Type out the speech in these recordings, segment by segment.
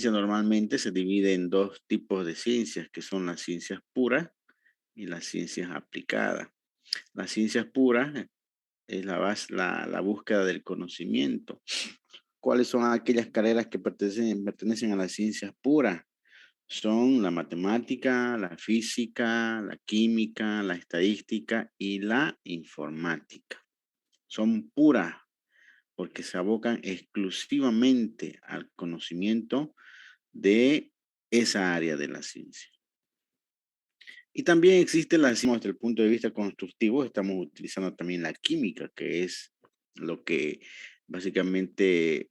ciencia normalmente se divide en dos tipos de ciencias, que son las ciencias puras y las ciencias aplicadas. Las ciencias puras es la búsqueda del conocimiento. ¿Cuáles son aquellas carreras que pertenecen a las ciencias puras? Son la matemática, la física, la química, la estadística y la informática. Son puras porque se abocan exclusivamente al conocimiento de esa área de la ciencia. Y también existe la ciencia desde el punto de vista constructivo, estamos utilizando también la química, que es lo que básicamente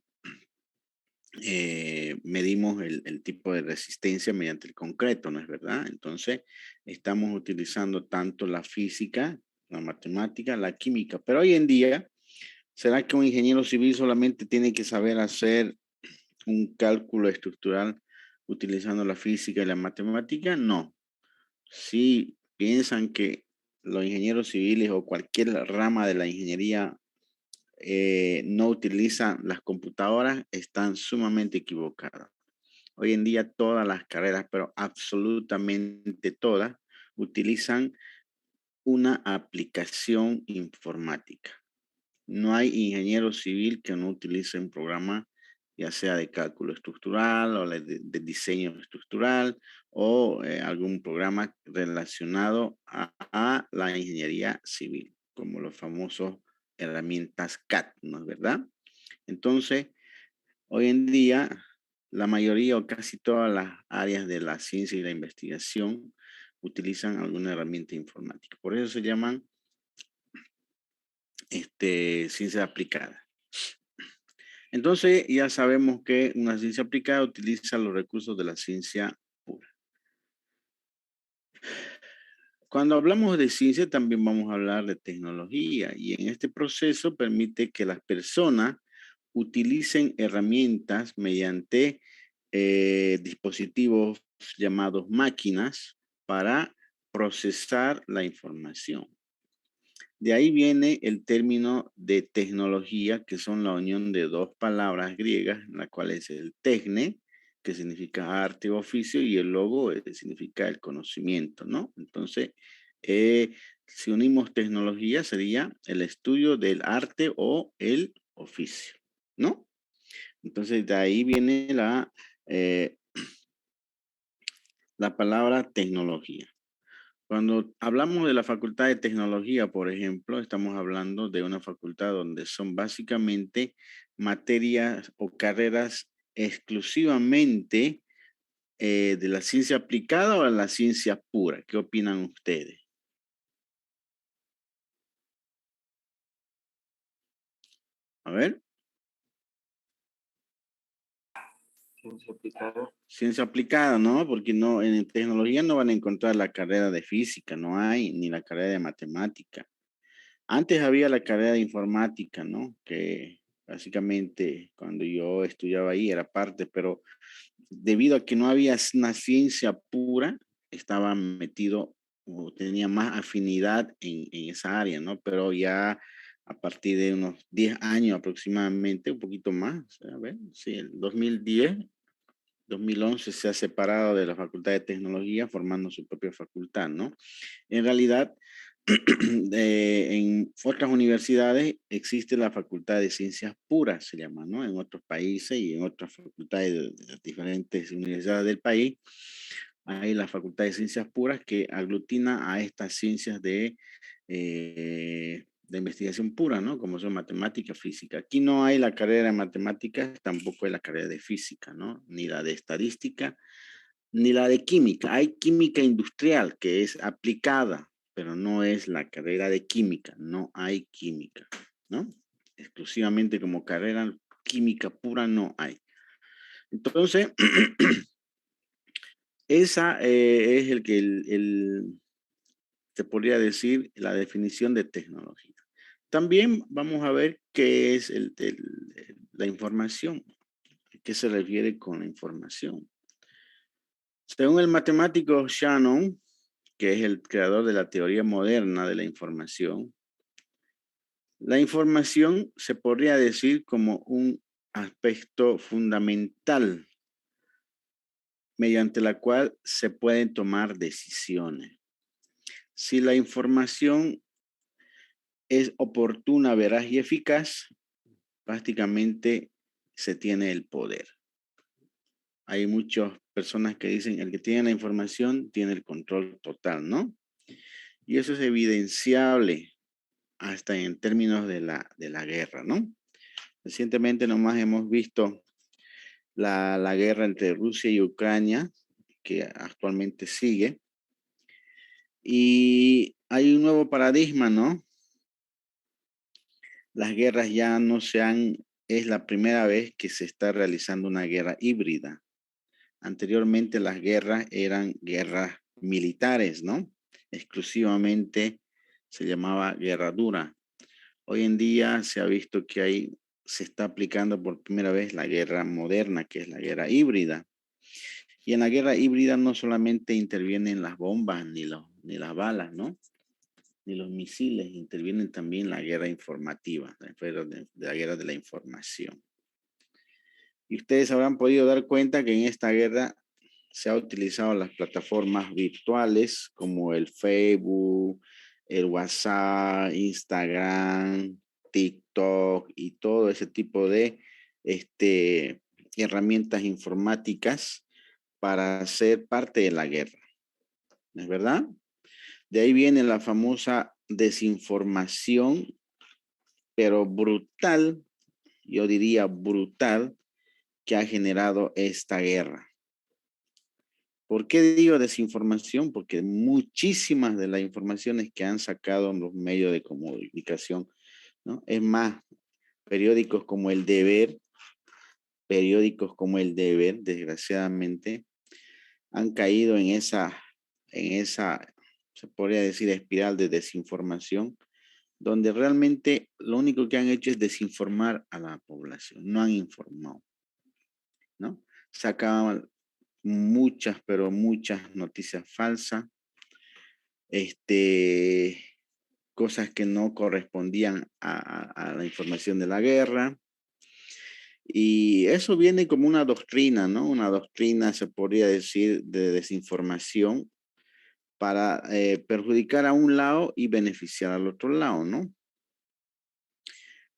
medimos el tipo de resistencia mediante el concreto, ¿no es verdad? Entonces, estamos utilizando tanto la física, la matemática, la química, pero hoy en día, ¿será que un ingeniero civil solamente tiene que saber hacer un cálculo estructural utilizando la física y la matemática? No. Si piensan que los ingenieros civiles o cualquier rama de la ingeniería no utilizan las computadoras, están sumamente equivocadas. Hoy en día todas las carreras, pero absolutamente todas, utilizan una aplicación informática. No hay ingeniero civil que no utilice un programa, ya sea de cálculo estructural o de diseño estructural o algún programa relacionado a la ingeniería civil, como los famosos herramientas CAD, ¿no es verdad? Entonces, hoy en día, la mayoría o casi todas las áreas de la ciencia y la investigación utilizan alguna herramienta informática. Por eso se llaman ciencia aplicada. Entonces, ya sabemos que una ciencia aplicada utiliza los recursos de la ciencia pura. Cuando hablamos de ciencia, también vamos a hablar de tecnología y en este proceso permite que las personas utilicen herramientas mediante dispositivos llamados máquinas para procesar la información. De ahí viene el término de tecnología, que son la unión de dos palabras griegas, la cual es el tecne, que significa arte o oficio, y el logo significa el conocimiento, ¿no? Entonces, si unimos tecnología, sería el estudio del arte o el oficio, ¿no? Entonces, de ahí viene eh, la palabra tecnología. Cuando hablamos de la Facultad de Tecnología, por ejemplo, estamos hablando de una facultad donde son básicamente materias o carreras exclusivamente de la ciencia aplicada o de la ciencia pura. ¿Qué opinan ustedes? A ver, Ciencia aplicada. ciencia aplicada, ¿no? Porque no, en tecnología no van a encontrar la carrera de física, no hay, ni la carrera de matemática. Antes había la carrera de informática, ¿no? Que básicamente cuando yo estudiaba ahí era parte, pero debido a que no había una ciencia pura, estaba metido o tenía más afinidad en esa área, ¿no? Pero ya a partir de unos 10 años aproximadamente, un poquito más, a ver, sí, el 2010, 2011 se ha separado de la Facultad de Tecnología formando su propia facultad, ¿no? En realidad, en otras universidades existe la Facultad de Ciencias Puras, se llama, ¿no? En otros países y en otras facultades de diferentes universidades del país, hay la Facultad de Ciencias Puras que aglutina a estas ciencias de investigación pura, ¿no? Como son matemática, física. Aquí no hay la carrera de matemáticas, tampoco hay la carrera de física, ¿no? Ni la de estadística, ni la de química. Hay química industrial que es aplicada, pero no es la carrera de química. No hay química, ¿no? Exclusivamente como carrera química pura no hay. Entonces, esa es se podría decir, la definición de tecnología. También vamos a ver qué es la información. ¿A qué se refiere con la información? Según el matemático Shannon, que es el creador de la teoría moderna de la información se podría decir como un aspecto fundamental mediante la cual se pueden tomar decisiones. Si la información es oportuna, veraz y eficaz, prácticamente se tiene el poder. Hay muchas personas que dicen el que tiene la información tiene el control total, ¿no? Y eso es evidenciable hasta en términos de la guerra, ¿no? Recientemente nomás hemos visto la guerra entre Rusia y Ucrania, que actualmente sigue. Y hay un nuevo paradigma, ¿no? Las guerras ya no es la primera vez que se está realizando una guerra híbrida. Anteriormente las guerras eran guerras militares, ¿no? Exclusivamente se llamaba guerra dura. Hoy en día se ha visto que se está aplicando por primera vez la guerra moderna, que es la guerra híbrida. Y en la guerra híbrida no solamente intervienen las bombas ni las balas, ¿no? Ni los misiles, intervienen también la guerra informativa, la guerra de la información. Y ustedes habrán podido dar cuenta que en esta guerra se ha utilizado las plataformas virtuales como el Facebook, el WhatsApp, Instagram, TikTok y todo ese tipo de herramientas informáticas para ser parte de la guerra. ¿No es verdad? De ahí viene la famosa desinformación, pero brutal, yo diría brutal, que ha generado esta guerra. ¿Por qué digo desinformación? Porque muchísimas de las informaciones que han sacado los medios de comunicación, ¿no? Es más, periódicos como El Deber, desgraciadamente, han caído en esa, se podría decir, espiral de desinformación, donde realmente lo único que han hecho es desinformar a la población, no han informado, ¿no? Sacaban muchas, pero muchas noticias falsas, cosas que no correspondían a la información de la guerra. Y eso viene como una doctrina, ¿no? Una doctrina, se podría decir, de desinformación para perjudicar a un lado y beneficiar al otro lado, ¿no?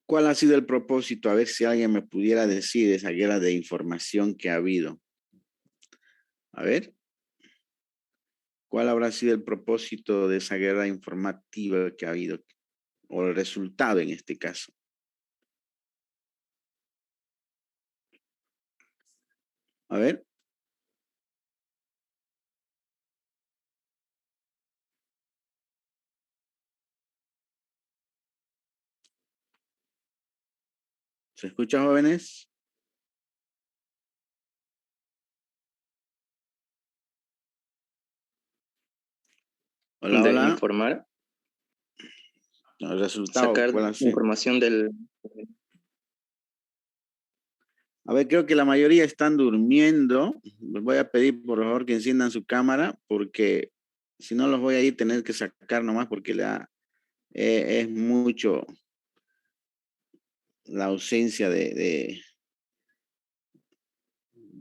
¿Cuál ha sido el propósito? A ver si alguien me pudiera decir esa guerra de información que ha habido. A ver. ¿Cuál habrá sido el propósito de esa guerra informativa que ha habido? O el resultado en este caso. A ver. ¿Se escucha, jóvenes? Hola, De hola. informar, El resultado, sacar ¿cuál ha sido? información del... A ver, creo que la mayoría están durmiendo. Les voy a pedir, por favor, que enciendan su cámara, porque si no los voy a ir a tener que sacar nomás, porque es mucho la ausencia de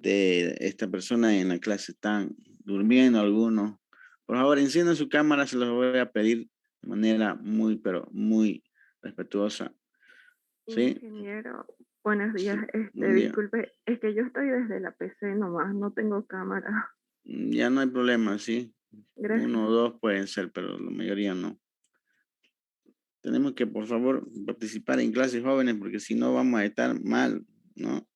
esta persona en la clase. Están durmiendo algunos. Por favor, enciendan su cámara, se los voy a pedir de manera muy, pero muy respetuosa. ¿Sí? Ingeniero, buenos días. Sí, buen día. Disculpe, es que yo estoy desde la PC nomás, no tengo cámara. Ya no hay problema, sí. Gracias. 1 o 2 pueden ser, pero la mayoría no. Tenemos que, por favor, participar en clases jóvenes, porque si no vamos a estar mal, ¿no?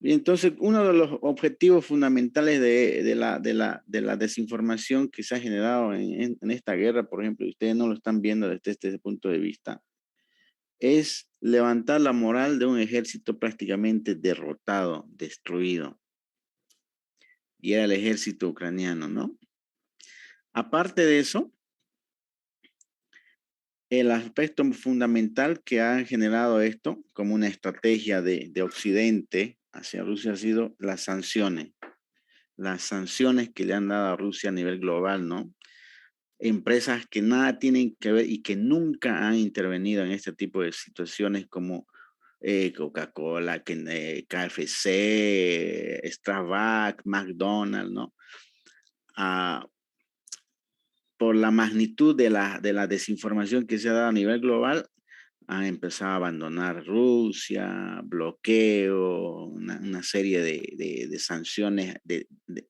Y entonces, uno de los objetivos fundamentales de la desinformación que se ha generado en esta guerra, por ejemplo, y ustedes no lo están viendo desde este punto de vista, es levantar la moral de un ejército prácticamente derrotado, destruido. Y era el ejército ucraniano, ¿no? Aparte de eso, el aspecto fundamental que ha generado esto como una estrategia de Occidente hacia Rusia ha sido las sanciones. Las sanciones que le han dado a Rusia a nivel global, ¿no? Empresas que nada tienen que ver y que nunca han intervenido en este tipo de situaciones como Coca-Cola, KFC, Starbucks, McDonald's, ¿no? Ah, por la magnitud de la desinformación que se ha dado a nivel global, han empezado a abandonar Rusia, bloqueo, una serie de sanciones,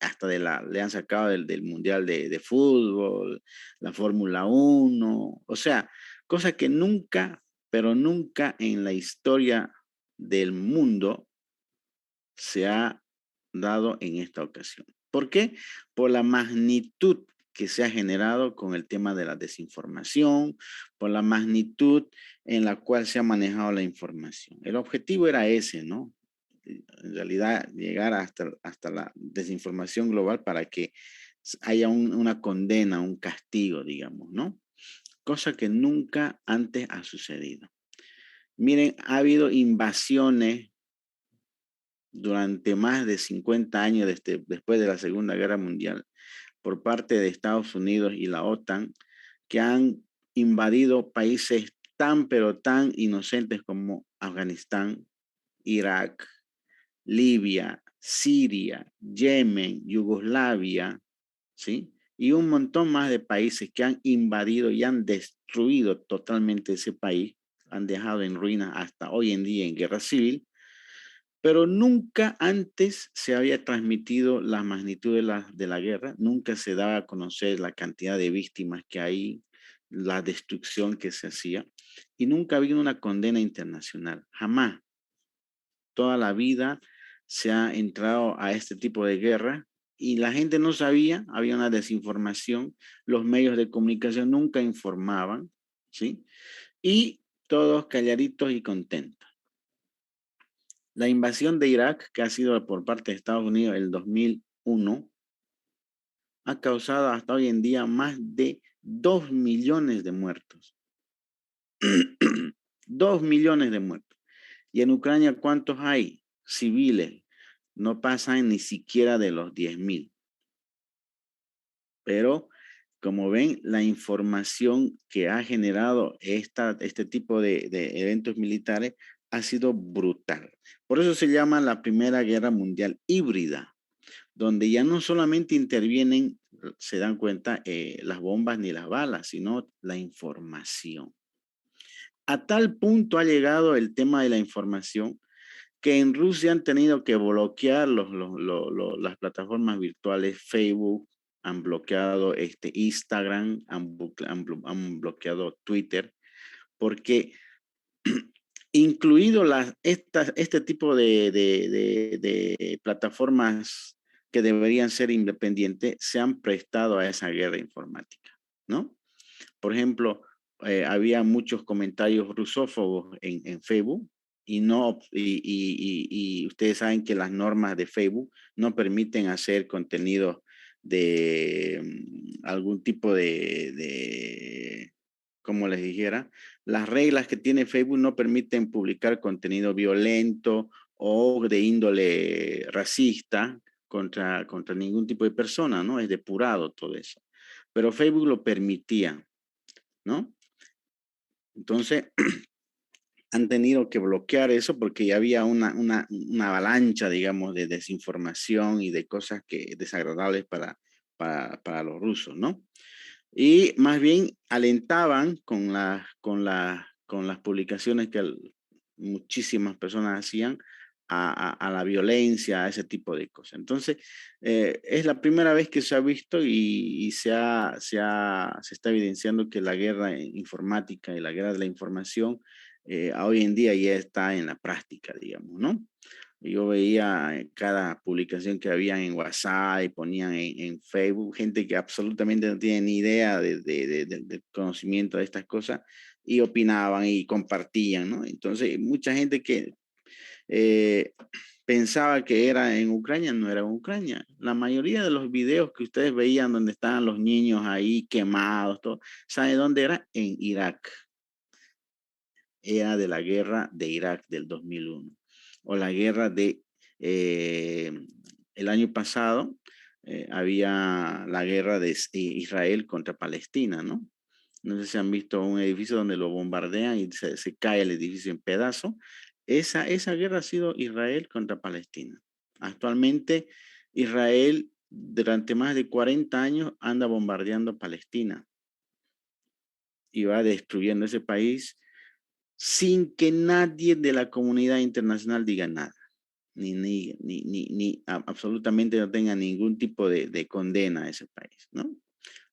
hasta le han sacado del Mundial de Fútbol, la Fórmula 1, o sea, cosa que nunca, pero nunca en la historia del mundo se ha dado en esta ocasión. ¿Por qué? Por la magnitud que se ha generado con el tema de la desinformación, por la magnitud en la cual se ha manejado la información. El objetivo era ese, ¿no? En realidad, llegar hasta la desinformación global para que haya una condena, un castigo, digamos, ¿no? Cosa que nunca antes ha sucedido. Miren, ha habido invasiones durante más de 50 años después de la Segunda Guerra Mundial por parte de Estados Unidos y la OTAN, que han invadido países tan pero tan inocentes como Afganistán, Irak, Libia, Siria, Yemen, Yugoslavia, ¿sí? Y un montón más de países que han invadido y han destruido totalmente ese país, han dejado en ruinas hasta hoy en día en guerra civil, pero nunca antes se había transmitido la magnitud de la guerra, nunca se daba a conocer la cantidad de víctimas que hay, la destrucción que se hacía, y nunca había una condena internacional, jamás. Toda la vida se ha entrado a este tipo de guerra y la gente no sabía, había una desinformación, los medios de comunicación nunca informaban, ¿sí? Y todos calladitos y contentos. La invasión de Irak, que ha sido por parte de Estados Unidos el 2001, ha causado hasta hoy en día más de 2 millones de muertos. 2 millones de muertos. ¿Y en Ucrania cuántos hay? Civiles. No pasan ni siquiera de los 10,000. Pero, como ven, la información que ha generado este tipo de eventos militares ha sido brutal. Por eso se llama la Primera Guerra Mundial híbrida, donde ya no solamente intervienen, se dan cuenta, las bombas ni las balas, sino la información. A tal punto ha llegado el tema de la información que en Rusia han tenido que bloquear las plataformas virtuales. Facebook, han bloqueado Instagram, han bloqueado Twitter, porque incluido este tipo de plataformas que deberían ser independientes, se han prestado a esa guerra informática, ¿no? Por ejemplo, había muchos comentarios rusófobos en Facebook y, no, y ustedes saben que las normas de Facebook no permiten hacer contenido de algún tipo como les dijera, las reglas que tiene Facebook no permiten publicar contenido violento o de índole racista contra ningún tipo de persona, ¿no? Es depurado todo eso. Pero Facebook lo permitía, ¿no? Entonces, han tenido que bloquear eso porque ya había una avalancha, digamos, de desinformación y de cosas desagradables para los rusos, ¿no? Y más bien alentaban con las publicaciones que muchísimas personas hacían a la violencia, a ese tipo de cosas. Entonces, es la primera vez que se ha visto y se está evidenciando que la guerra informática y la guerra de la información hoy en día ya está en la práctica, digamos, ¿no? Yo veía cada publicación que había en WhatsApp y ponían en Facebook, gente que absolutamente no tiene ni idea del conocimiento de estas cosas y opinaban y compartían, ¿no? Entonces, mucha gente que eh, pensaba que era en Ucrania, no era en Ucrania. La mayoría de los videos que ustedes veían donde estaban los niños ahí quemados, todo, ¿sabe dónde era? En Irak. Era de la guerra de Irak del 2001 o la guerra el año pasado. Había la guerra de Israel contra Palestina, ¿no? No sé si han visto un edificio donde lo bombardean y se cae el edificio en pedazos. Esa guerra ha sido Israel contra Palestina. Actualmente Israel durante más de 40 años anda bombardeando Palestina y va destruyendo ese país sin que nadie de la comunidad internacional diga nada, absolutamente no tenga ningún tipo de condena a ese país, ¿no?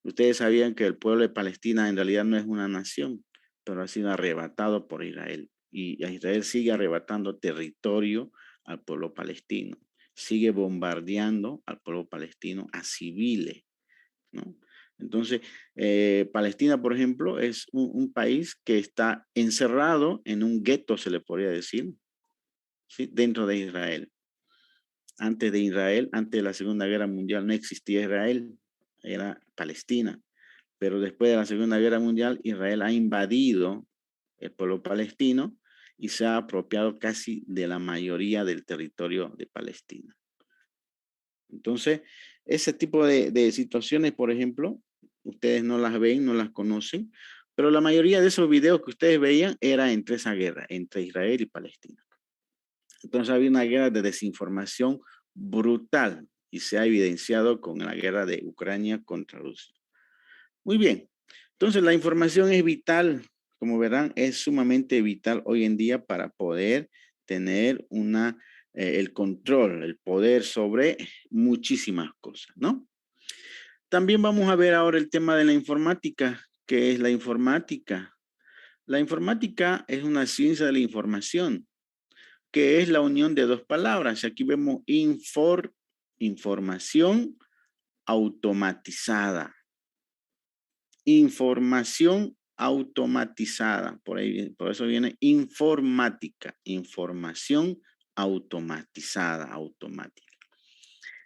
Ustedes sabían que el pueblo de Palestina en realidad no es una nación, pero ha sido arrebatado por Israel. Y a Israel sigue arrebatando territorio al pueblo palestino. Sigue bombardeando al pueblo palestino, a civiles, ¿no? Entonces, Palestina, por ejemplo, es un país que está encerrado en un gueto, se le podría decir, ¿sí? Dentro de Israel. Antes de Israel, antes de la Segunda Guerra Mundial, no existía Israel, era Palestina. Pero después de la Segunda Guerra Mundial, Israel ha invadido el pueblo palestino y se ha apropiado casi de la mayoría del territorio de Palestina. Entonces, ese tipo de situaciones, por ejemplo, ustedes no las ven, no las conocen, pero la mayoría de esos videos que ustedes veían era entre esa guerra, entre Israel y Palestina. Entonces había una guerra de desinformación brutal y se ha evidenciado con la guerra de Ucrania contra Rusia. Muy bien. Entonces la información es vital, como verán, es sumamente vital hoy en día para poder tener el control, el poder sobre muchísimas cosas, ¿no? También vamos a ver ahora el tema de la informática. ¿Qué es la informática? La informática es una ciencia de la información, que es la unión de dos palabras. Aquí vemos información automatizada. Información automatizada. Por eso viene informática. Información automatizada, automática.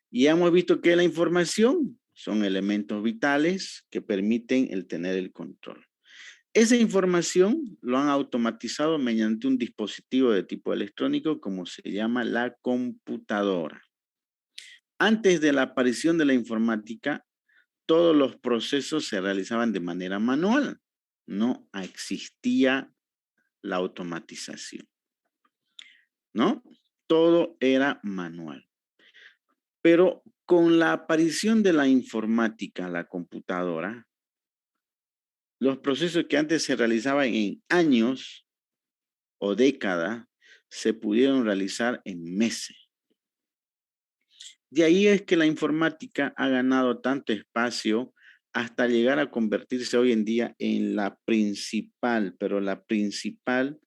Y hemos visto que la información son elementos vitales que permiten el tener el control. Esa información lo han automatizado mediante un dispositivo de tipo electrónico como se llama la computadora. Antes de la aparición de la informática, todos los procesos se realizaban de manera manual. No existía la automatización, ¿no? Todo era manual. Pero con la aparición de la informática, la computadora, los procesos que antes se realizaban en años o décadas se pudieron realizar en meses. De ahí es que la informática ha ganado tanto espacio hasta llegar a convertirse hoy en día en la principal, pero la principal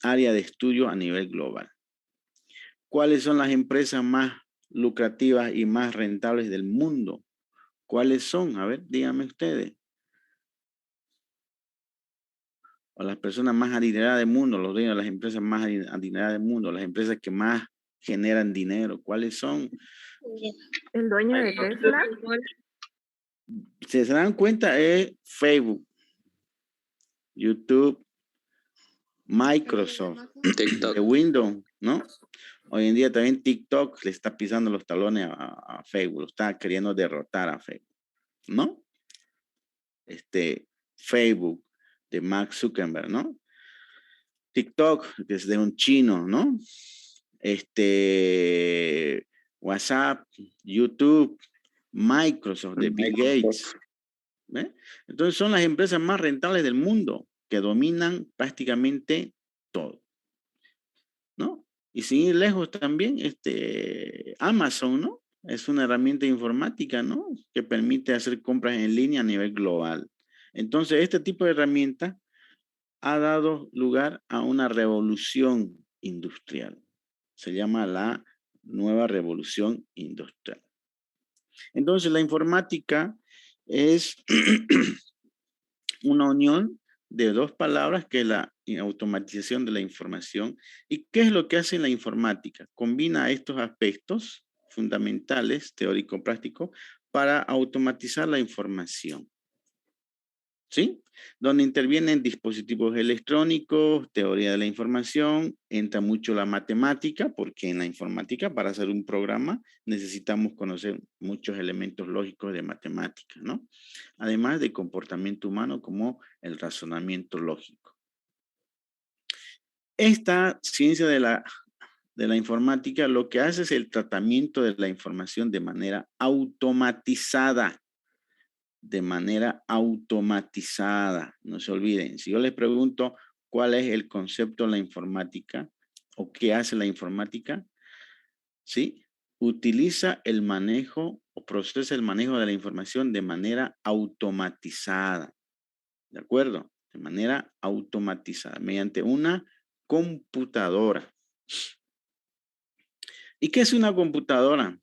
área de estudio a nivel global. ¿Cuáles son las empresas más lucrativas y más rentables del mundo? ¿Cuáles son? A ver, díganme ustedes. O las personas más adineradas del mundo, los dueños de las empresas más adineradas del mundo, las empresas que más generan dinero. ¿Cuáles son? El dueño de Tesla. Si se dan cuenta, es Facebook, YouTube, Microsoft, TikTok. de Windows, ¿no? Hoy en día también TikTok le está pisando los talones a Facebook, está queriendo derrotar a Facebook, ¿no? Facebook de Mark Zuckerberg, ¿no? TikTok, que es de un chino, ¿no? WhatsApp, YouTube, Microsoft de Bill Gates. ¿Ve? Entonces son las empresas más rentables del mundo que dominan prácticamente todo, ¿no? Y sin ir lejos también, Amazon, ¿no? Es una herramienta informática, ¿no? Que permite hacer compras en línea a nivel global. Entonces, este tipo de herramienta ha dado lugar a una revolución industrial. Se llama la nueva revolución industrial. Entonces, la informática es una unión de dos palabras que es la automatización de la información. ¿Y qué es lo que hace la informática? Combina estos aspectos fundamentales, teórico-práctico, para automatizar la información. ¿Sí? Donde intervienen dispositivos electrónicos, teoría de la información, entra mucho la matemática, porque en la informática para hacer un programa necesitamos conocer muchos elementos lógicos de matemática, ¿no? Además de comportamiento humano como el razonamiento lógico. Esta ciencia de la informática lo que hace es el tratamiento de la información de manera automatizada. De manera automatizada. No se olviden. Si yo les pregunto cuál es el concepto de la informática o qué hace la informática, ¿sí? Utiliza el manejo o procesa el manejo de la información de manera automatizada. ¿De acuerdo? De manera automatizada, mediante una computadora. ¿Y qué es una computadora?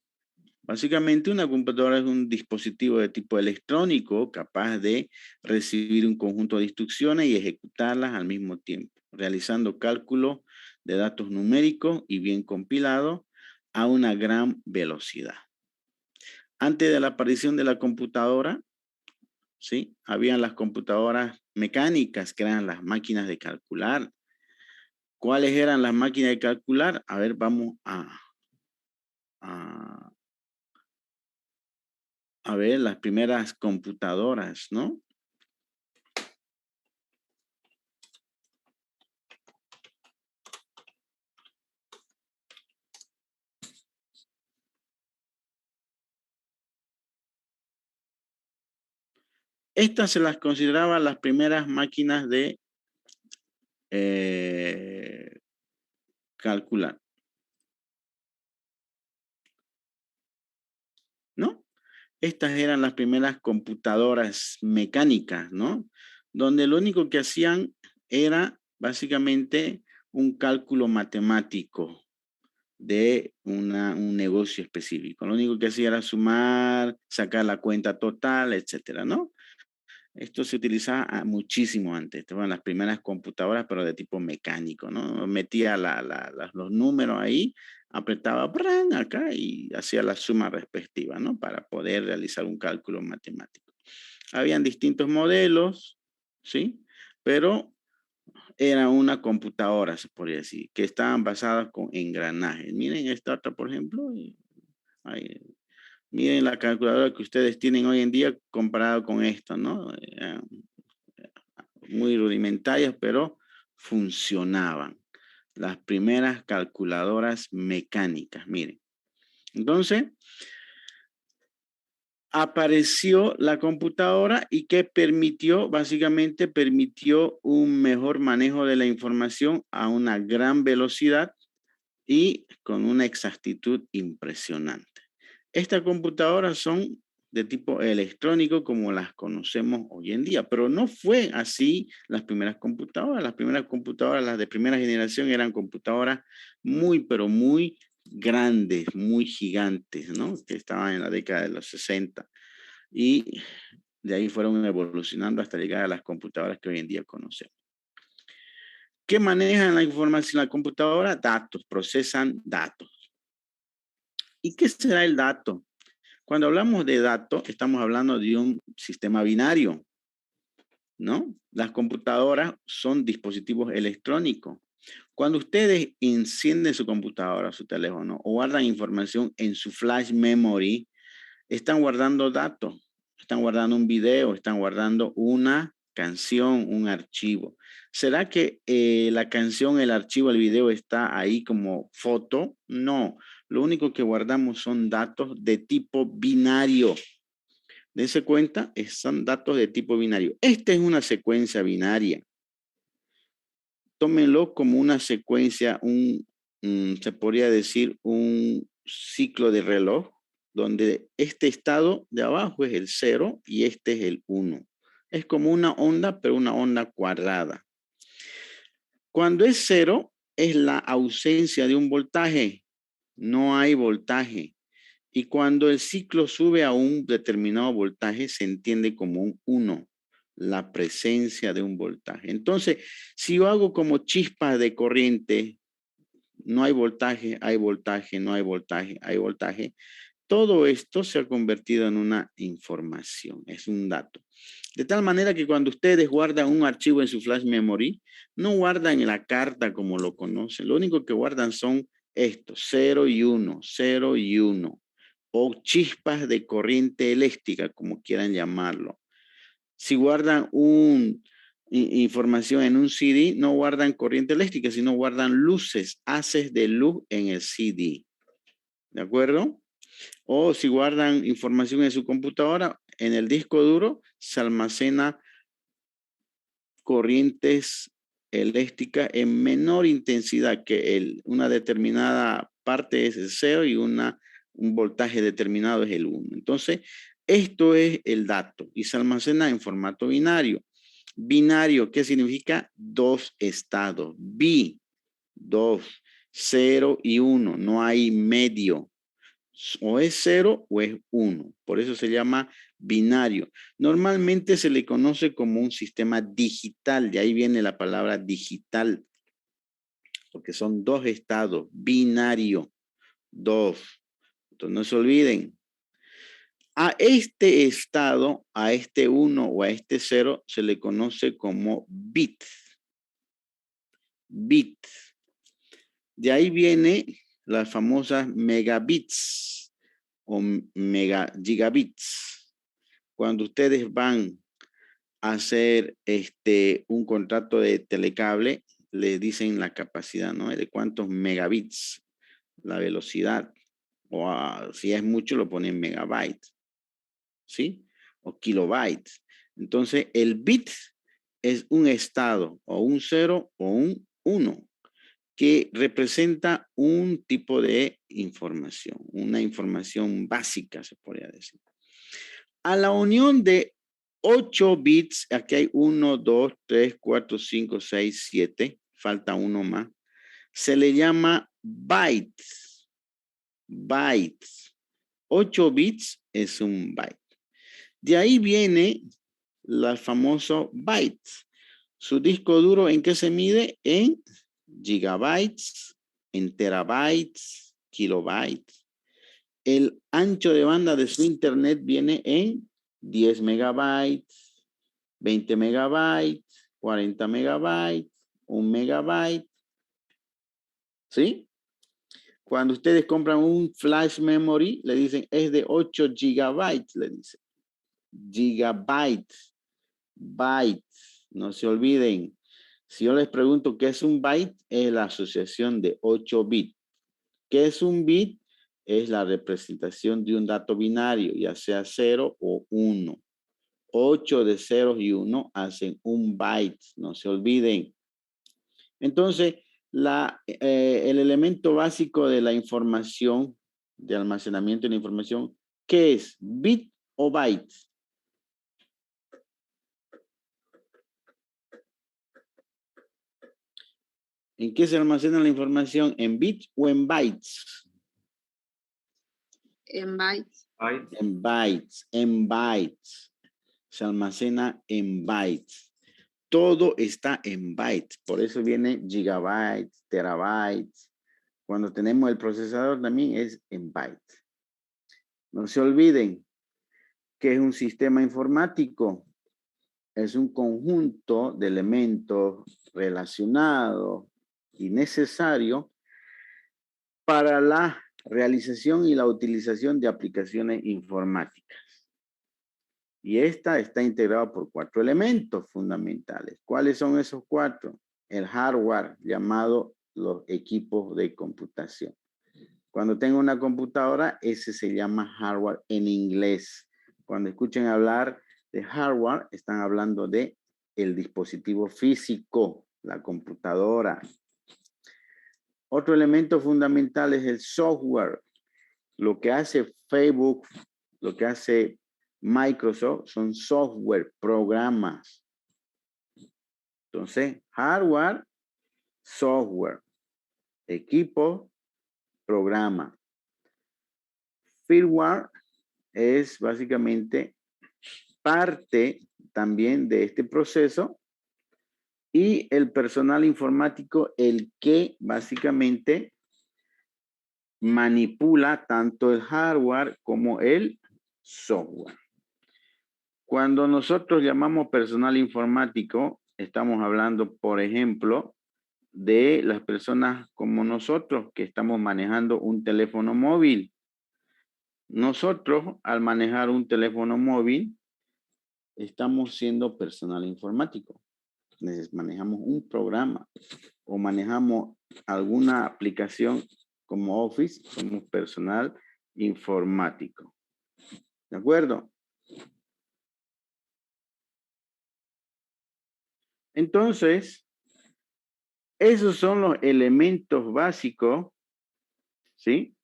Básicamente una computadora es un dispositivo de tipo electrónico capaz de recibir un conjunto de instrucciones y ejecutarlas al mismo tiempo, realizando cálculos de datos numéricos y bien compilados a una gran velocidad. Antes de la aparición de la computadora, ¿sí? Habían las computadoras mecánicas, que eran las máquinas de calcular. ¿Cuáles eran las máquinas de calcular? A ver, vamos a ver las primeras computadoras, ¿no? Estas se las consideraban las primeras máquinas de calcular, ¿no? Estas eran las primeras computadoras mecánicas, ¿no? Donde lo único que hacían era básicamente un cálculo matemático de un negocio específico. Lo único que hacía era sumar, sacar la cuenta total, etcétera, ¿no? Esto se utilizaba muchísimo antes. Estas fueron las primeras computadoras, pero de tipo mecánico, ¿no? Metía los números ahí, apretaba ¡pran! Acá y hacía la suma respectiva, ¿no? Para poder realizar un cálculo matemático. Habían distintos modelos, ¿sí? Pero era una computadora, se podría decir, que estaban basadas con engranajes. Miren esta otra, por ejemplo. Ahí, miren la calculadora que ustedes tienen hoy en día comparado con esto, ¿no? Muy rudimentarias, pero funcionaban. Las primeras calculadoras mecánicas, miren. Entonces, apareció la computadora y que permitió, básicamente permitió un mejor manejo de la información a una gran velocidad y con una exactitud impresionante. Estas computadoras son de tipo electrónico como las conocemos hoy en día, pero no fue así las primeras computadoras. Las primeras computadoras, las de primera generación, eran computadoras muy, pero muy grandes, muy gigantes, ¿no? Que estaban en la década de los 60 y de ahí fueron evolucionando hasta llegar a las computadoras que hoy en día conocemos. ¿Qué manejan la información en la computadora? Datos, procesan datos. ¿Y qué será el dato? Cuando hablamos de datos, estamos hablando de un sistema binario, ¿no? Las computadoras son dispositivos electrónicos. Cuando ustedes encienden su computadora, su teléfono, o guardan información en su flash memory, están guardando datos, están guardando un video, están guardando una canción, un archivo. ¿Será que la canción, el archivo, el video está ahí como foto? No, lo único que guardamos son datos de tipo binario. Dense cuenta, son datos de tipo binario. Esta es una secuencia binaria. Tómenlo como una secuencia, se podría decir un ciclo de reloj, donde este estado de abajo es el 0 y este es el 1. Es como una onda, pero una onda cuadrada. Cuando es 0, es la ausencia de un voltaje. No hay voltaje. Y cuando el ciclo sube a un determinado voltaje, se entiende como un 1, la presencia de un voltaje. Entonces, si yo hago como chispas de corriente, no hay voltaje, hay voltaje, no hay voltaje, hay voltaje, todo esto se ha convertido en una información, es un dato. De tal manera que cuando ustedes guardan un archivo en su flash memory, no guardan la carta como lo conocen, lo único que guardan son estos, 0 y 1, 0 y 1, o chispas de corriente eléctrica, como quieran llamarlo. Si guardan información en un CD, no guardan corriente eléctrica, sino guardan luces, haces de luz en el CD. ¿De acuerdo? O si guardan información en su computadora, en el disco duro se almacena corrientes eléctricas en menor intensidad que una determinada parte es el 0 y un voltaje determinado es el 1. Entonces, esto es el dato y se almacena en formato binario. Binario, ¿qué significa? Dos estados. 2, 0 y 1. No hay medio. O es 0 o es 1. Por eso se llama binario. Normalmente se le conoce como un sistema digital. De ahí viene la palabra digital. Porque son dos estados. Binario. 2. Entonces no se olviden. A este estado, a este 1 o a este 0, se le conoce como bit. Bit. De ahí viene las famosas megabits o gigabits. Cuando ustedes van a hacer un contrato de telecable, le dicen la capacidad, ¿no? De cuántos megabits, la velocidad. O si es mucho, lo ponen megabytes. ¿Sí? O kilobytes. Entonces, el bit es un estado, o un 0 o un 1, que representa un tipo de información, una información básica, se podría decir. A la unión de 8 bits, aquí hay 1, 2, 3, 4, 5, 6, 7, falta uno más, se le llama bytes. Bytes. 8 bits es un byte. De ahí viene el famoso bytes. Su disco duro, ¿en qué se mide? En gigabytes, en terabytes, kilobytes. El ancho de banda de su internet viene en 10 megabytes, 20 megabytes, 40 megabytes, 1 megabyte. ¿Sí? Cuando ustedes compran un flash memory, le dicen es de 8 gigabytes, le dicen. Gigabytes, bytes, no se olviden. Si yo les pregunto qué es un byte, es la asociación de 8 bits. ¿Qué es un bit? Es la representación de un dato binario, ya sea 0 o 1. 8 de 0 y 1 hacen un byte, no se olviden. Entonces, el elemento básico de la información, de almacenamiento de la información, ¿qué es? ¿Bit o byte? ¿En qué se almacena la información? ¿En bits o en bytes? En bytes. En bytes, en bytes. Se almacena en bytes. Todo está en bytes. Por eso viene gigabytes, terabytes. Cuando tenemos el procesador también es en bytes. No se olviden que es un sistema informático. Es un conjunto de elementos relacionados y necesarios para la realización y la utilización de aplicaciones informáticas. Y esta está integrada por 4 elementos fundamentales. ¿Cuáles son esos 4? El hardware, llamado los equipos de computación. Cuando tengo una computadora, ese se llama hardware en inglés. Cuando escuchen hablar de hardware, están hablando de el dispositivo físico, la computadora. Otro elemento fundamental es el software. Lo que hace Facebook, lo que hace Microsoft son software, programas. Entonces, hardware, software, equipo, programa. Firmware es básicamente parte también de este proceso y el personal informático, el que básicamente manipula tanto el hardware como el software. Cuando nosotros llamamos personal informático, estamos hablando, por ejemplo, de las personas como nosotros que estamos manejando un teléfono móvil. Nosotros, al manejar un teléfono móvil, estamos siendo personal informático. manejamos un programa o manejamos alguna aplicación como Office, somos personal informático. ¿De acuerdo? Entonces, esos son los elementos básicos, ¿sí?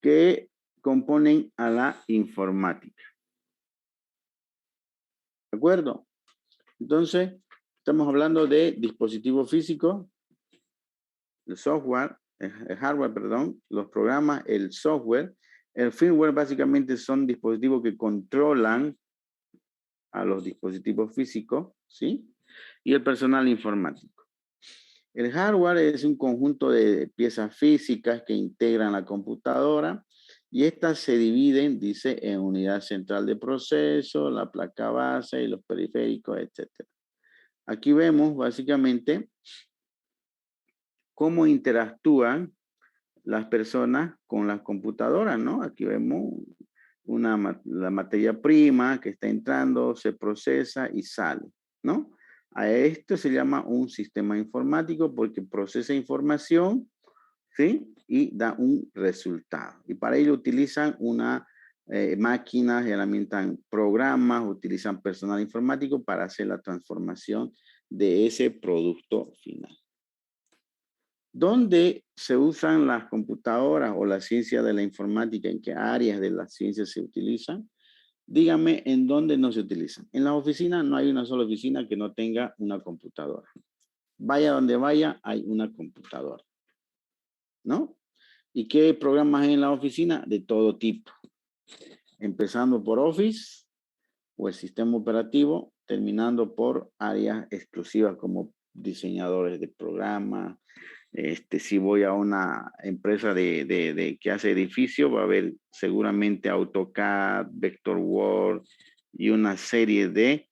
Que componen a la informática. ¿De acuerdo? Entonces, estamos hablando de dispositivos físicos, el software, el hardware, perdón, los programas, el software. El firmware básicamente son dispositivos que controlan a los dispositivos físicos, ¿sí? Y el personal informático. El hardware es un conjunto de piezas físicas que integran la computadora y estas se dividen, dice, en unidad central de proceso, la placa base y los periféricos, etc. Aquí vemos básicamente cómo interactúan las personas con las computadoras, ¿no? Aquí vemos la materia prima que está entrando, se procesa y sale, ¿no? A esto se llama un sistema informático porque procesa información, ¿sí? Y da un resultado. Y para ello utilizan una máquinas, herramientas, programas, utilizan personal informático para hacer la transformación de ese producto final. ¿Dónde se usan las computadoras o la ciencia de la informática? ¿En qué áreas de la ciencia se utilizan? Dígame en dónde no se utilizan. En las oficinas no hay una sola oficina que no tenga una computadora. Vaya donde vaya, hay una computadora. ¿No? ¿Y qué programas hay en la oficina? De todo tipo. Empezando por Office o el sistema operativo, terminando por áreas exclusivas como diseñadores de programas. Si voy a una empresa que hace edificios, va a haber seguramente AutoCAD, Vectorworks y una serie de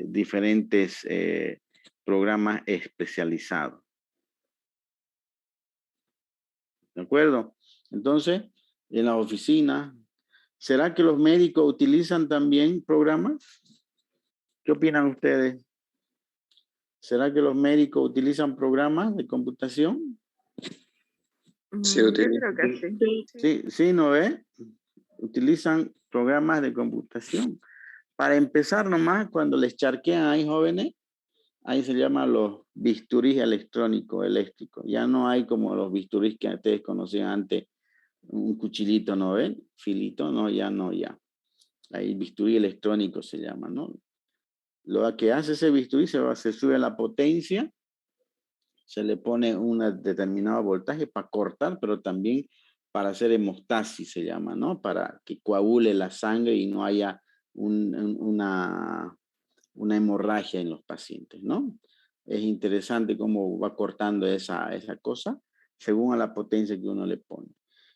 diferentes programas especializados. ¿De acuerdo? Entonces, en la oficina, ¿será que los médicos utilizan también programas? ¿Qué opinan ustedes? ¿Será que los médicos utilizan programas de computación? Sí, Yo creo que sí. Sí, ¿no ve? Utilizan programas de computación. Para empezar nomás, cuando les charquean ahí jóvenes, ahí se llaman los bisturís electrónicos, eléctricos. Ya no hay como los bisturís que ustedes conocían antes, un cuchillito, ¿no ven? Filito, no, ya no, ya. Ahí bisturí electrónico se llama, ¿no? Lo que hace ese bisturí se sube la potencia, se le pone un determinado voltaje para cortar, pero también para hacer hemostasis se llama, ¿no? Para que coagule la sangre y no haya una hemorragia en los pacientes, ¿no? Es interesante cómo va cortando esa cosa según a la potencia que uno le pone.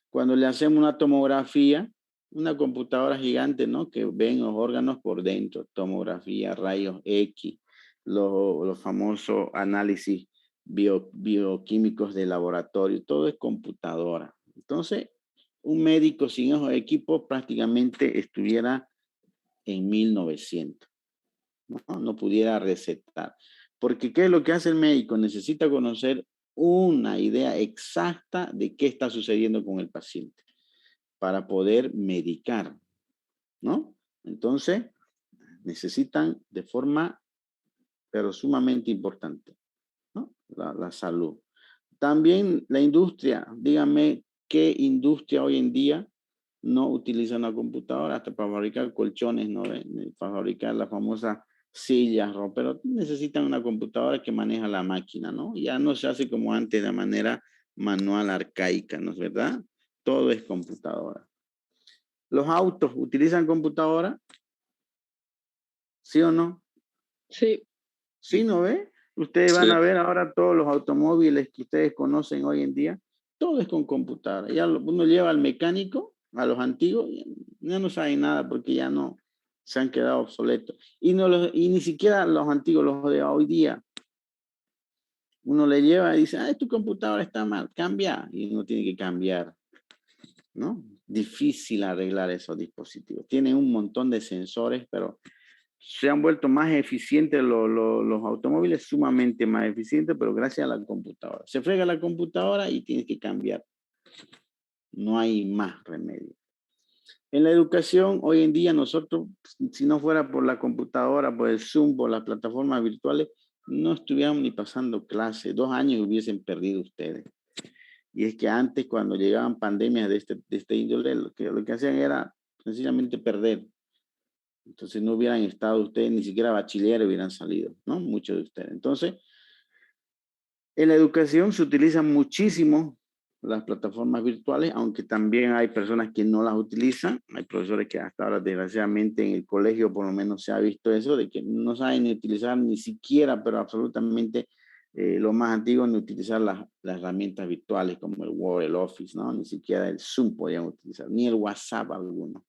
Cuando le hacemos una tomografía, una computadora gigante, ¿no? Que ven los órganos por dentro, tomografía, rayos X, los famosos análisis bioquímicos de laboratorio, todo es computadora. Entonces, un médico sin esos equipos prácticamente estuviera en 1900. No pudiera recetar. Porque ¿qué es lo que hace el médico? Necesita conocer una idea exacta de qué está sucediendo con el paciente para poder medicar, ¿no? Entonces, necesitan de forma, pero sumamente importante, ¿no? La salud. También la industria, díganme qué industria hoy en día no utiliza una computadora hasta para fabricar colchones, ¿no? Para fabricar la famosa sillas, pero necesitan una computadora que maneja la máquina, ¿no? Ya no se hace como antes de manera manual, arcaica, ¿no es verdad? Todo es computadora. ¿Los autos utilizan computadora? ¿Sí o no? Sí. ¿Sí, no ve? Ustedes van a ver ahora todos los automóviles que ustedes conocen hoy en día, todo es con computadora. Ya uno lleva al mecánico, a los antiguos, ya no saben nada porque ya no se han quedado obsoletos. Y ni siquiera los antiguos, los de hoy día. Uno le lleva y dice, tu computadora está mal, cambia. Y uno tiene que cambiar, ¿no? Difícil arreglar esos dispositivos. Tienen un montón de sensores, pero se han vuelto más eficientes los automóviles, sumamente más eficientes, pero gracias a la computadora. Se frega la computadora y tienes que cambiar. No hay más remedio. En la educación, hoy en día nosotros, si no fuera por la computadora, por el Zoom, por las plataformas virtuales, no estuviéramos ni pasando clases. 2 años hubiesen perdido ustedes. Y es que antes, cuando llegaban pandemias de este índole, lo que hacían era sencillamente perder. Entonces no hubieran estado ustedes, ni siquiera bachiller hubieran salido, ¿no? Muchos de ustedes. Entonces, en la educación se utilizan muchísimo las plataformas virtuales, aunque también hay personas que no las utilizan. Hay profesores que hasta ahora, desgraciadamente, en el colegio por lo menos se ha visto eso, de que no saben ni utilizar ni siquiera, pero absolutamente lo más antiguo, ni utilizar las herramientas virtuales como el Word, el Office, ¿no? Ni siquiera el Zoom podían utilizar, ni el WhatsApp alguno.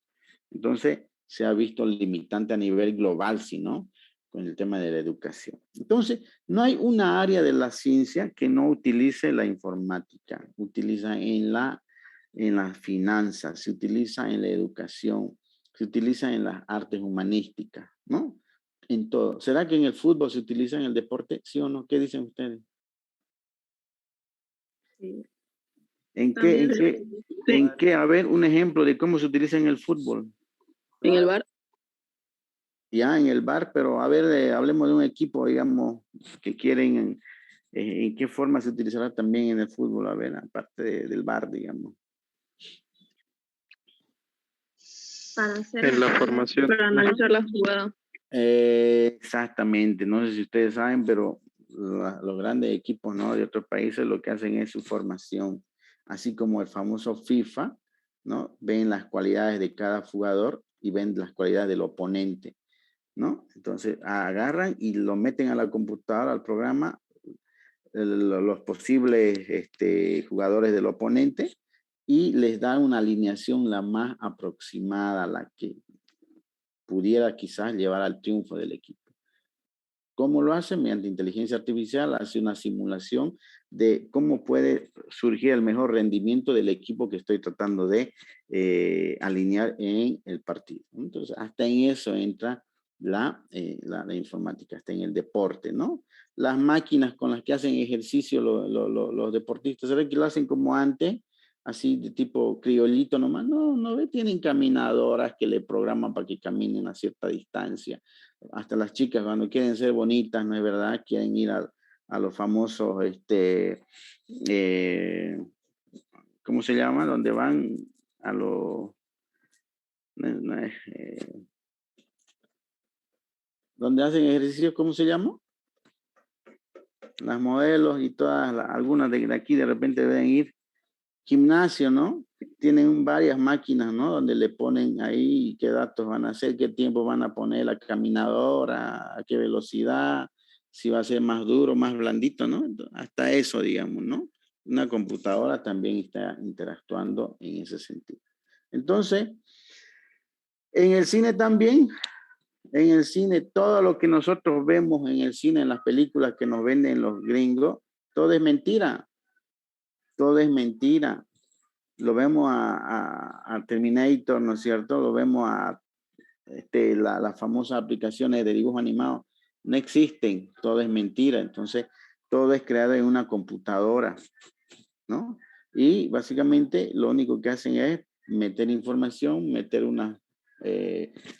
Entonces, se ha visto limitante a nivel global, ¿no? Con el tema de la educación. Entonces, no hay una área de la ciencia que no utilice la informática. Utiliza en las finanzas, se utiliza en la educación, se utiliza en las artes humanísticas, ¿no? En todo. ¿Será que en el fútbol se utiliza en el deporte? ¿Sí o no? ¿Qué dicen ustedes? Sí. ¿En También qué? A ver, un ejemplo de cómo se utiliza en el fútbol. en el bar. Ya en el bar, pero a ver, hablemos de un equipo, digamos, que quieren, ¿en qué forma se utilizará también en el fútbol? A ver, aparte del bar, digamos. Para hacer En la análisis. formación. Para analizar la jugada. Exactamente, no sé si ustedes saben, pero los grandes equipos, ¿no? De otros países lo que hacen es su formación, así como el famoso FIFA, ¿no? Ven las cualidades de cada jugador y ven las cualidades del oponente, ¿no? Entonces agarran y lo meten a la computadora, al programa, los posibles jugadores del oponente y les dan una alineación la más aproximada, la que pudiera quizás llevar al triunfo del equipo. ¿Cómo lo hace? Mediante inteligencia artificial hace una simulación de cómo puede surgir el mejor rendimiento del equipo que estoy tratando de alinear en el partido. Entonces, hasta en eso entra la informática, hasta en el deporte, ¿no? Las máquinas con las que hacen ejercicio los deportistas, ¿será que lo hacen como antes? Así de tipo criollito nomás. No, no ve, tienen caminadoras que le programan para que caminen a cierta distancia. Hasta las chicas cuando quieren ser bonitas, ¿no es verdad? Quieren ir a los famosos, ¿cómo se llama? Donde van a los, donde hacen ejercicio, ¿cómo se llama? Las modelos y todas, algunas de aquí de repente deben ir. Gimnasio, ¿no? Tienen varias máquinas, ¿no? Donde le ponen ahí qué datos van a hacer, qué tiempo van a poner la caminadora, a qué velocidad, si va a ser más duro, más blandito, ¿no? Hasta eso, digamos, ¿no? Una computadora también está interactuando en ese sentido. Entonces, en el cine también, en el cine, todo lo que nosotros vemos en el cine, en las películas que nos venden los gringos, todo es mentira. Todo es mentira. Lo vemos a Terminator, ¿no es cierto? Lo vemos a las famosas aplicaciones de dibujo animado. No existen, todo es mentira. Entonces, todo es creado en una computadora, ¿no? Y básicamente lo único que hacen es meter información, meter unos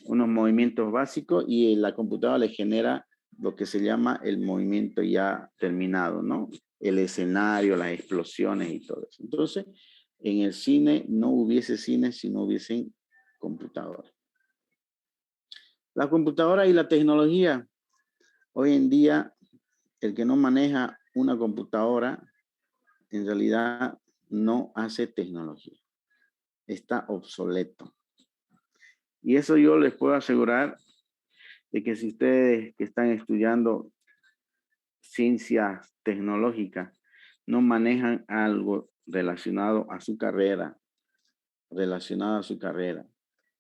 movimientos básicos y la computadora le genera lo que se llama el movimiento ya terminado, ¿no? El escenario, las explosiones y todo eso. Entonces, en el cine no hubiese cine si no hubiesen computadoras. La computadora y la tecnología. Hoy en día, el que no maneja una computadora, en realidad no hace tecnología. Está obsoleto. Y eso yo les puedo asegurar de que si ustedes que están estudiando ciencias tecnológicas no manejan algo relacionado a su carrera,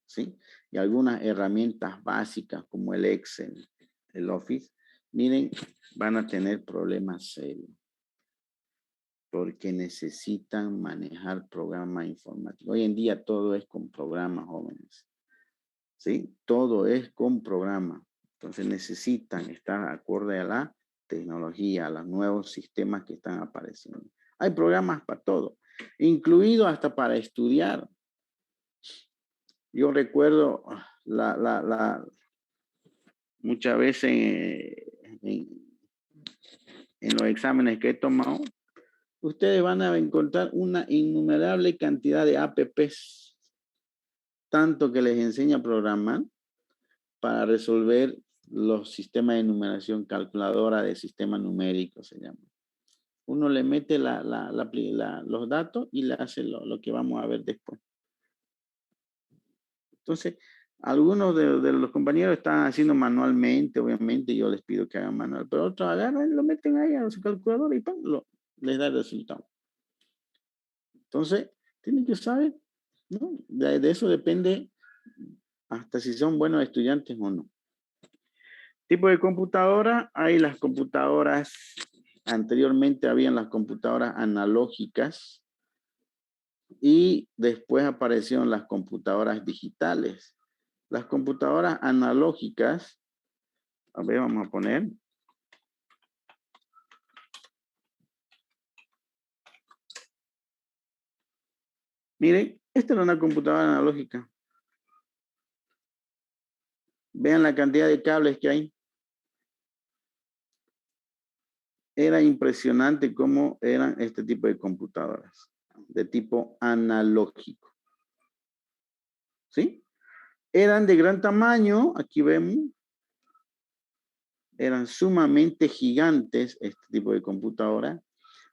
¿sí? Y algunas herramientas básicas como el Excel, el Office, miren, van a tener problemas serios porque necesitan manejar programas informáticos. Hoy en día todo es con programas, jóvenes, ¿sí? Todo es con programas. Entonces necesitan estar acorde a la tecnología, a los nuevos sistemas que están apareciendo. Hay programas para todo, incluido hasta para estudiar. Yo recuerdo muchas veces en los exámenes que he tomado, ustedes van a encontrar una innumerable cantidad de apps, tanto que les enseña a programar para resolver los sistemas de numeración, calculadora de sistema numérico se llama. Uno le mete los datos y le hace lo que vamos a ver después. Entonces, algunos de los compañeros están haciendo manualmente, obviamente, yo les pido que hagan manual, pero otros agarran, lo meten ahí a su calculadora y ¡pam! Les da el resultado. Entonces, tienen que saber, ¿no? De eso depende hasta si son buenos estudiantes o no. Tipo de computadora, hay las computadoras, anteriormente habían las computadoras analógicas y después aparecieron las computadoras digitales. Las computadoras analógicas, a ver, vamos a poner. Miren, esta era una computadora analógica. Vean la cantidad de cables que hay. Era impresionante cómo eran este tipo de computadoras, de tipo analógico. ¿Sí? Eran de gran tamaño, aquí vemos. Eran sumamente gigantes este tipo de computadora.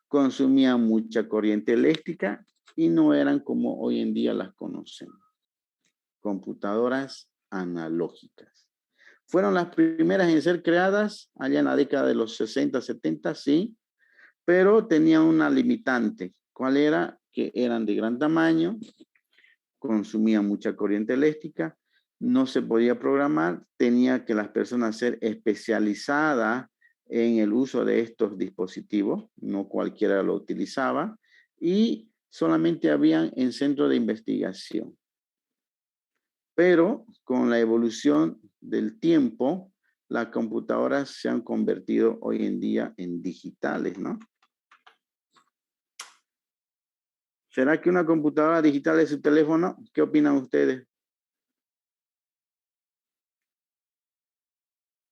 Consumían mucha corriente eléctrica y no eran como hoy en día las conocemos. Computadoras analógicas. Fueron las primeras en ser creadas allá en la década de los 60, 70, sí, pero tenían una limitante. ¿Cuál era? Que eran de gran tamaño, consumían mucha corriente eléctrica, no se podía programar, tenía que las personas ser especializadas en el uso de estos dispositivos, no cualquiera lo utilizaba, y solamente habían en centros de investigación. Pero con la evolución del tiempo, las computadoras se han convertido hoy en día en digitales, ¿no? ¿Será que una computadora digital es su teléfono? ¿Qué opinan ustedes?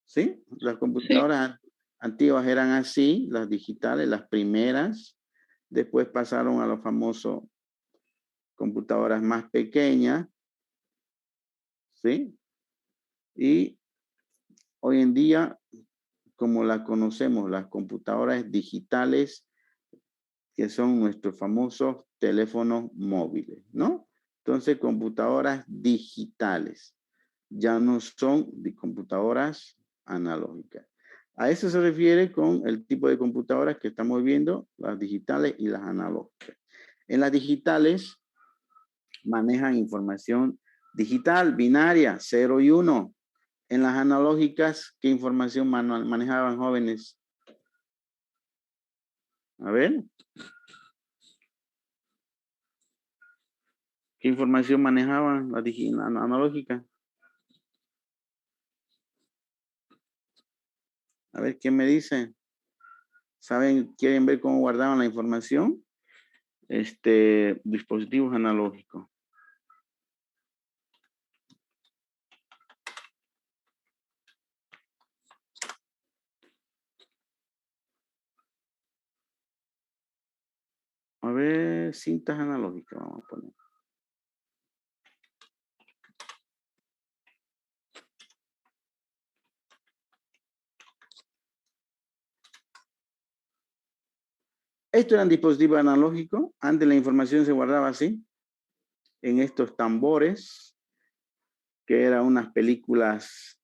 ¿Sí? Las computadoras antiguas eran así, las digitales, las primeras. Después pasaron a los famosos computadoras más pequeñas. ¿Sí? Y hoy en día, como las conocemos, las computadoras digitales, que son nuestros famosos teléfonos móviles, ¿no? Entonces, computadoras digitales. Ya no son de computadoras analógicas. A eso se refiere con el tipo de computadoras que estamos viendo, las digitales y las analógicas. En las digitales manejan información digital, binaria, 0 y 1. En las analógicas, ¿qué información manejaban jóvenes? A ver. ¿Qué información manejaban la analógica? A ver, ¿quién me dice? ¿Saben? ¿Quieren ver cómo guardaban la información? Dispositivos analógicos. A ver, cintas analógicas vamos a poner. Estos eran dispositivos analógicos. Antes la información se guardaba así, en estos tambores, que eran unas películas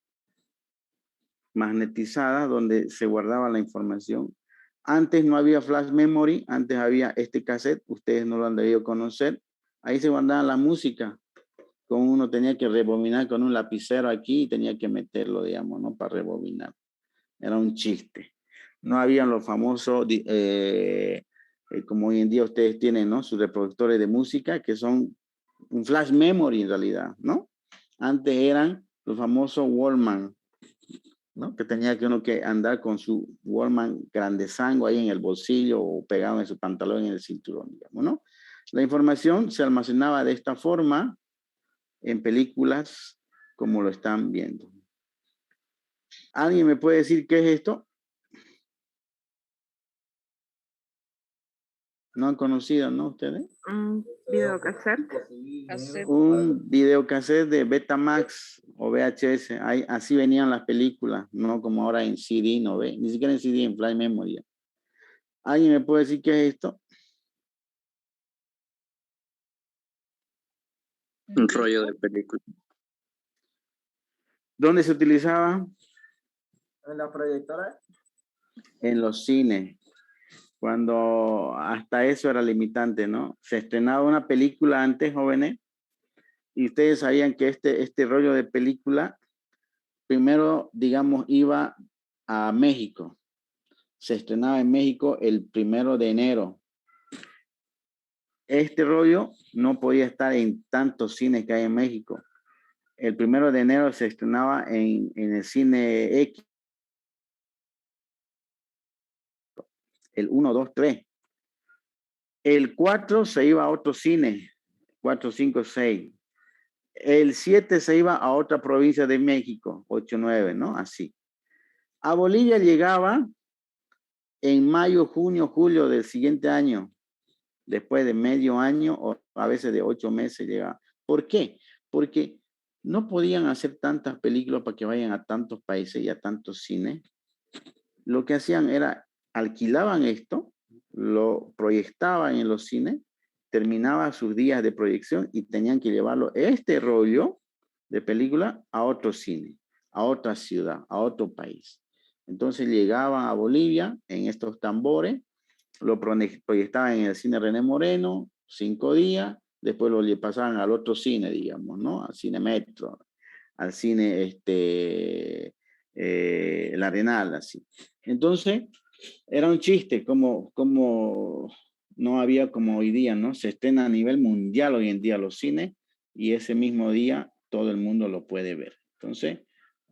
magnetizadas donde se guardaba la información. Antes no había flash memory, antes había este cassette, ustedes no lo han debido conocer. Ahí se guardaba la música. Con uno tenía que rebobinar con un lapicero aquí y tenía que meterlo, digamos, ¿no? Para rebobinar. Era un chiste. No habían los famosos, como hoy en día ustedes tienen, ¿no? Sus reproductores de música, que son un flash memory en realidad, ¿no? Antes eran los famosos Walkman. ¿no? Que tenía que uno que andar con su Walkman grandezango ahí en el bolsillo o pegado en su pantalón en el cinturón, digamos, ¿no? La información se almacenaba de esta forma en películas como lo están viendo. ¿Alguien me puede decir qué es esto? ¿No han conocido, no, ustedes? Un videocassette. Un videocassette de Betamax o VHS. Así venían las películas, no como ahora en CD, no ve, ni siquiera en CD, en Fly Memory. ¿Alguien me puede decir qué es esto? Un rollo de película. ¿Dónde se utilizaba? En la proyectora. En los cines. Cuando hasta eso era limitante, ¿no? Se estrenaba una película antes, jóvenes, y ustedes sabían que este rollo de película, primero, digamos, iba a México. Se estrenaba en México el 1 de enero. Este rollo no podía estar en tantos cines que hay en México. El 1 de enero se estrenaba en el cine X. El 1, 2, 3. El 4 se iba a otro cine. 4, 5, 6. El 7 se iba a otra provincia de México. 8, 9, ¿no? Así. A Bolivia llegaba en mayo, junio, julio del siguiente año. Después de medio año o a veces de 8 meses llegaba. ¿Por qué? Porque no podían hacer tantas películas para que vayan a tantos países y a tantos cines. Lo que hacían era alquilaban esto, lo proyectaban en los cines, terminaba sus días de proyección y tenían que llevarlo, este rollo de película, a otro cine, a otra ciudad, a otro país. Entonces llegaban a Bolivia en estos tambores, lo proyectaban en el cine René Moreno, 5 días, después lo pasaban al otro cine, digamos, ¿no? Al cine Metro, al cine El Arenal, así. Entonces, era un chiste, como no había como hoy día, ¿no? Se estrena a nivel mundial hoy en día los cines y ese mismo día todo el mundo lo puede ver. Entonces,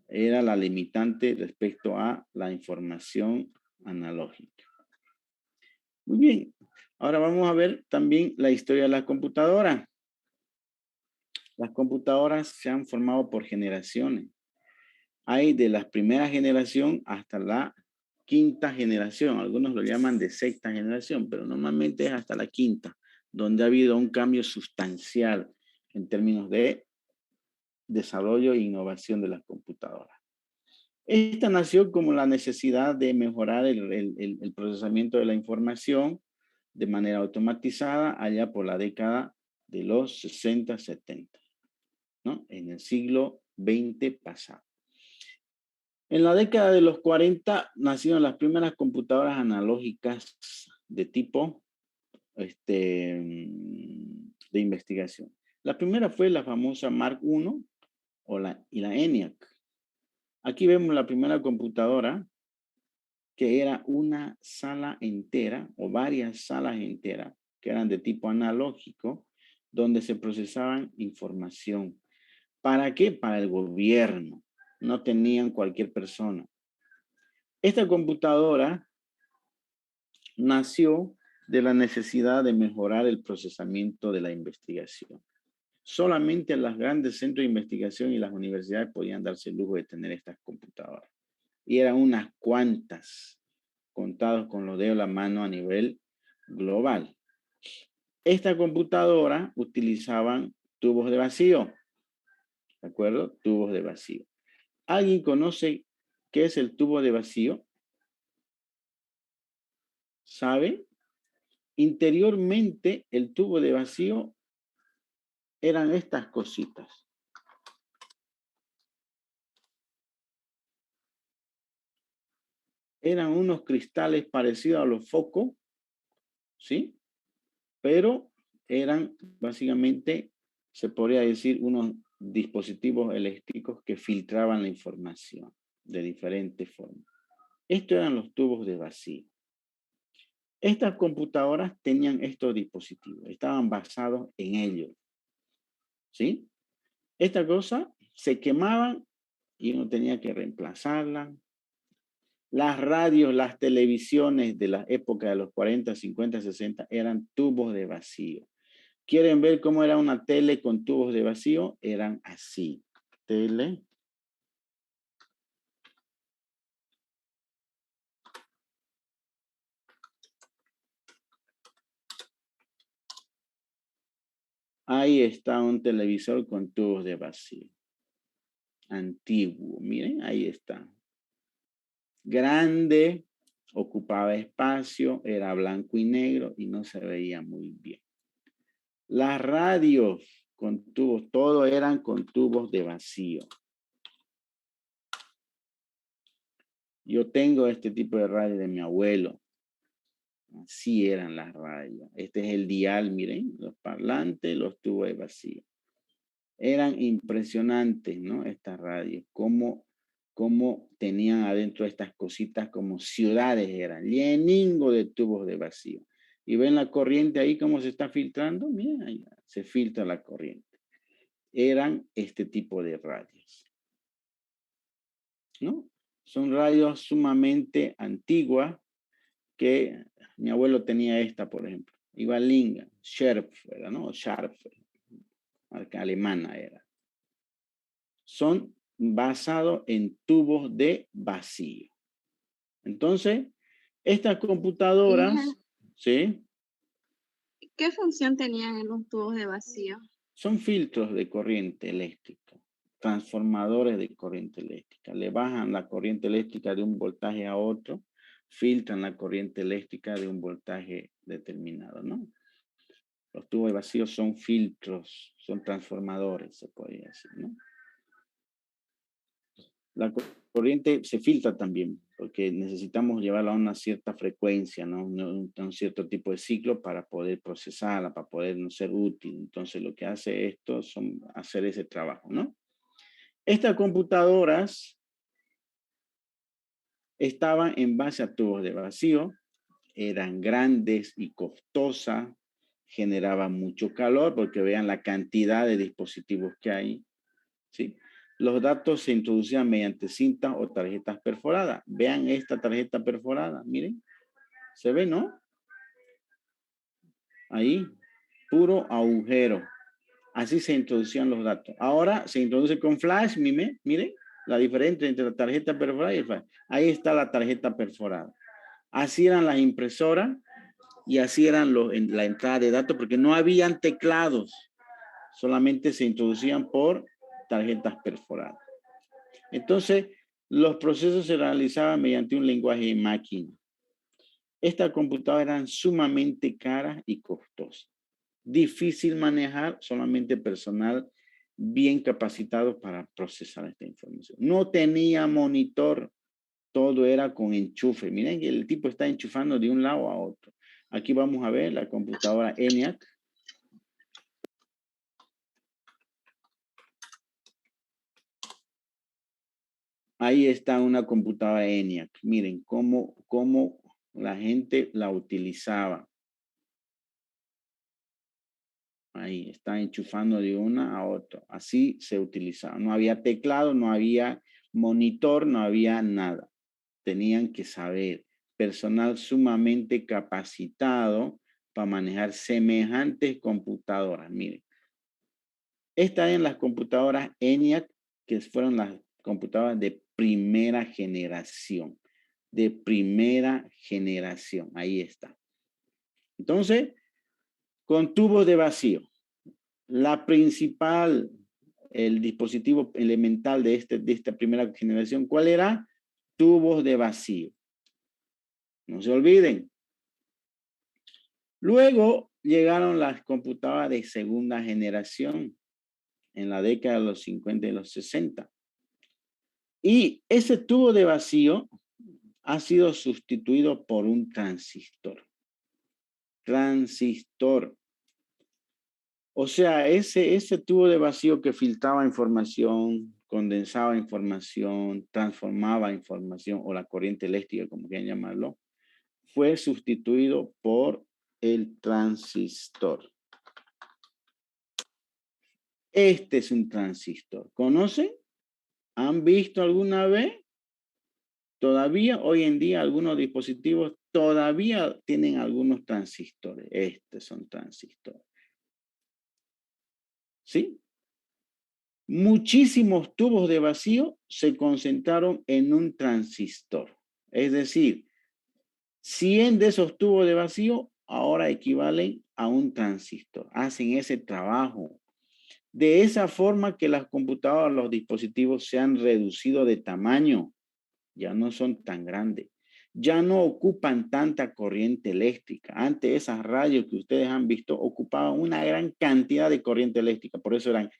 era la limitante respecto a la información analógica. Muy bien. Ahora vamos a ver también la historia de la computadora. Las computadoras se han formado por generaciones. Hay de la primera generación hasta la quinta generación. Algunos lo llaman de sexta generación, pero normalmente es hasta la quinta, donde ha habido un cambio sustancial en términos de desarrollo e innovación de las computadoras. Esta nació como la necesidad de mejorar el procesamiento de la información de manera automatizada allá por la década de los 60, 70, ¿no? En el siglo XX pasado. En la década de los 40 nacieron las primeras computadoras analógicas de tipo de investigación. La primera fue la famosa Mark I y la ENIAC. Aquí vemos la primera computadora que era una sala entera o varias salas enteras que eran de tipo analógico donde se procesaban información. ¿Para qué? Para el gobierno. No tenían cualquier persona. Esta computadora nació de la necesidad de mejorar el procesamiento de la investigación. Solamente los grandes centros de investigación y las universidades podían darse el lujo de tener estas computadoras. Y eran unas cuantas, contados con los dedos de la mano a nivel global. Esta computadora utilizaban tubos de vacío. ¿De acuerdo? Tubos de vacío. ¿Alguien conoce qué es el tubo de vacío? ¿Sabe? Interiormente, el tubo de vacío eran estas cositas. Eran unos cristales parecidos a los focos, ¿sí? Pero eran básicamente, se podría decir, unos dispositivos eléctricos que filtraban la información de diferentes formas. Estos eran los tubos de vacío. Estas computadoras tenían estos dispositivos, estaban basados en ellos, ¿sí? Esta cosa se quemaban y uno tenía que reemplazarla. Las radios, las televisiones de la época de los 40, 50, 60 eran tubos de vacío. ¿Quieren ver cómo era una tele con tubos de vacío? Eran así. Tele. Ahí está un televisor con tubos de vacío. Antiguo. Miren, ahí está. Grande, ocupaba espacio, era blanco y negro y no se veía muy bien. Las radios con tubos, todo eran con tubos de vacío. Yo tengo este tipo de radio de mi abuelo. Así eran las radios. Este es el dial, miren, los parlantes, los tubos de vacío. Eran impresionantes, ¿no? Estas radios, cómo tenían adentro estas cositas como ciudades eran, lleningo de tubos de vacío. Y ven la corriente ahí cómo se está filtrando, miren, ahí se filtra la corriente. Eran este tipo de radios, ¿no? Son radios sumamente antiguas que mi abuelo tenía esta, por ejemplo. Ivalinga, Sharp, ¿no? Sharp, marca alemana era. Son basados en tubos de vacío. Entonces, estas computadoras, ¿sí? ¿Qué función tenían en los tubos de vacío? Son filtros de corriente eléctrica, transformadores de corriente eléctrica. Le bajan la corriente eléctrica de un voltaje a otro, filtran la corriente eléctrica de un voltaje determinado, ¿no? Los tubos de vacío son filtros, son transformadores, se podría decir, ¿no? La corriente se filtra también, porque necesitamos llevarla a una cierta frecuencia, ¿no? Un cierto tipo de ciclo para poder procesarla, para poder no ser útil. Entonces, lo que hace esto son hacer ese trabajo, ¿no? Estas computadoras estaban en base a tubos de vacío, eran grandes y costosas, generaban mucho calor, porque vean la cantidad de dispositivos que hay, ¿sí? Los datos se introducían mediante cintas o tarjetas perforadas. Vean esta tarjeta perforada, miren. ¿Se ve, no? Ahí, puro agujero. Así se introducían los datos. Ahora se introduce con flash, miren la diferencia entre la tarjeta perforada y el flash. Ahí está la tarjeta perforada. Así eran las impresoras y así eran la entrada de datos porque no habían teclados. Solamente se introducían por tarjetas perforadas. Entonces, los procesos se realizaban mediante un lenguaje de máquina. Estas computadoras eran sumamente caras y costosas. Difícil manejar, solamente personal bien capacitado para procesar esta información. No tenía monitor, todo era con enchufe. Miren que el tipo está enchufando de un lado a otro. Aquí vamos a ver la computadora ENIAC. Ahí está una computadora ENIAC. Miren cómo la gente la utilizaba. Ahí está enchufando de una a otra. Así se utilizaba. No había teclado, no había monitor, no había nada. Tenían que saber. Personal sumamente capacitado para manejar semejantes computadoras. Miren. Estas eran las computadoras ENIAC, que fueron las computadoras de primera generación. De primera generación. Ahí está. Entonces, con tubos de vacío. La principal, el dispositivo elemental de esta primera generación, ¿cuál era? Tubos de vacío. No se olviden. Luego llegaron las computadoras de segunda generación en la década de los 50 y los 60. Y ese tubo de vacío ha sido sustituido por un transistor. Transistor. O sea, ese tubo de vacío que filtraba información, condensaba información, transformaba información, o la corriente eléctrica, como quieran llamarlo, fue sustituido por el transistor. Este es un transistor. ¿Conocen? ¿Han visto alguna vez? Todavía hoy en día algunos dispositivos todavía tienen algunos transistores. Estos son transistores. ¿Sí? Muchísimos tubos de vacío se concentraron en un transistor. Es decir, 100 de esos tubos de vacío ahora equivalen a un transistor. Hacen ese trabajo. De esa forma que las computadoras, los dispositivos se han reducido de tamaño. Ya no son tan grandes. Ya no ocupan tanta corriente eléctrica. Antes esas radios que ustedes han visto ocupaban una gran cantidad de corriente eléctrica. Por eso eran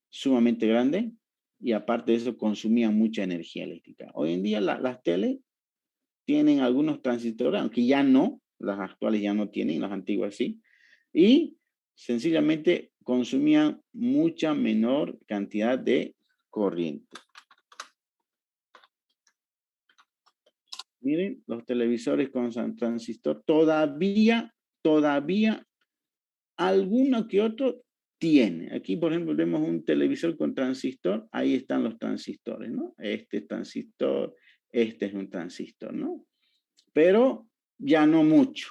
sumamente grandes y aparte de eso consumían mucha energía eléctrica. Hoy en día las teles tienen algunos transistores, aunque ya no, las actuales ya no tienen, las antiguas sí, y sencillamente consumían mucha menor cantidad de corriente. Miren, los televisores con transistor todavía alguno que otro tiene. Aquí, por ejemplo, vemos un televisor con transistor, ahí están los transistores, ¿no? Este transistor, este es un transistor, ¿no? Pero ya no mucho.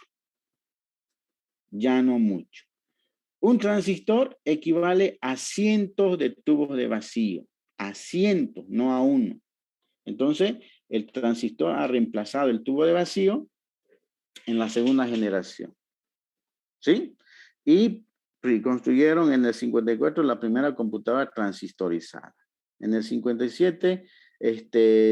Ya no mucho. Un transistor equivale a cientos de tubos de vacío. A cientos, no a uno. Entonces, el transistor ha reemplazado el tubo de vacío en la segunda generación. ¿Sí? Y construyeron en el 54 la primera computadora transistorizada. En el 57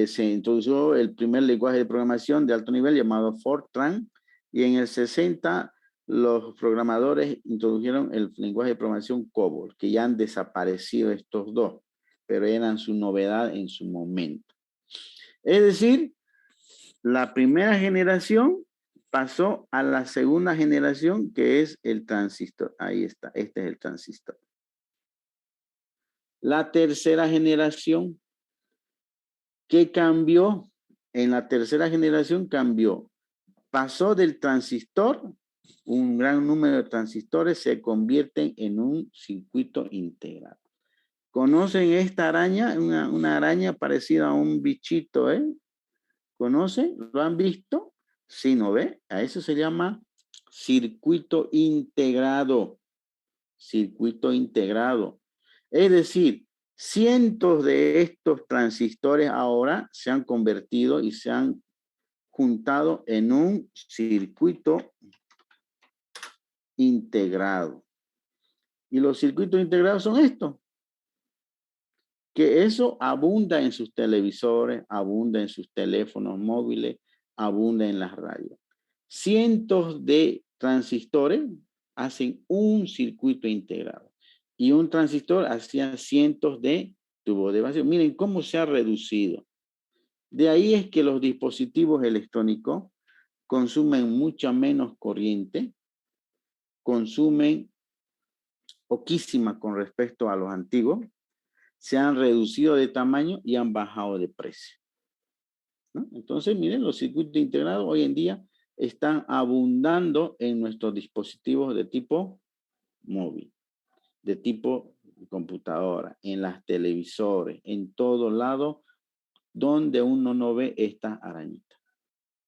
se introdujo el primer lenguaje de programación de alto nivel llamado Fortran, y en el 60 los programadores introdujeron el lenguaje de programación COBOL, que ya han desaparecido estos dos, pero eran su novedad en su momento. Es decir, la primera generación pasó a la segunda generación, que es el transistor. Ahí está, este es el transistor. La tercera generación, ¿qué cambió? En la tercera generación cambió. Pasó del transistor, un gran número de transistores se convierten en un circuito integrado. ¿Conocen esta araña? Una araña parecida a un bichito, ¿eh? ¿Conocen? ¿Lo han visto? Sí, ¿no ve? A eso se llama circuito integrado. Circuito integrado. Es decir, cientos de estos transistores ahora se han convertido y se han juntado en un circuito integrado. Y los circuitos integrados son estos. Que eso abunda en sus televisores, abunda en sus teléfonos móviles, abunda en las radios. Cientos de transistores hacen un circuito integrado. Y un transistor hacía cientos de tubos de vacío. Miren cómo se ha reducido. De ahí es que los dispositivos electrónicos consumen mucha menos corriente, consumen poquísima con respecto a los antiguos, se han reducido de tamaño y han bajado de precio, ¿no? Entonces, miren, los circuitos integrados hoy en día están abundando en nuestros dispositivos de tipo móvil, de tipo computadora, en las televisores, en todo lado donde uno no ve estas arañitas.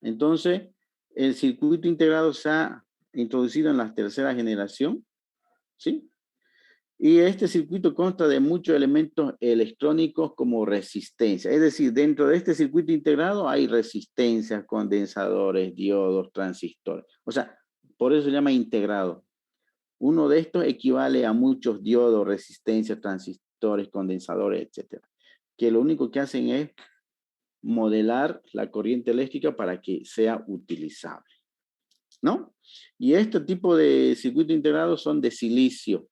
Entonces, el circuito integrado se ha introducido en la tercera generación, ¿sí? Y este circuito consta de muchos elementos electrónicos como resistencia. Es decir, dentro de este circuito integrado hay resistencias, condensadores, diodos, transistores. O sea, por eso se llama integrado. Uno de estos equivale a muchos diodos, resistencias, transistores, condensadores, etc. Que lo único que hacen es modelar la corriente eléctrica para que sea utilizable, ¿no? Y este tipo de circuito integrado son de silicio.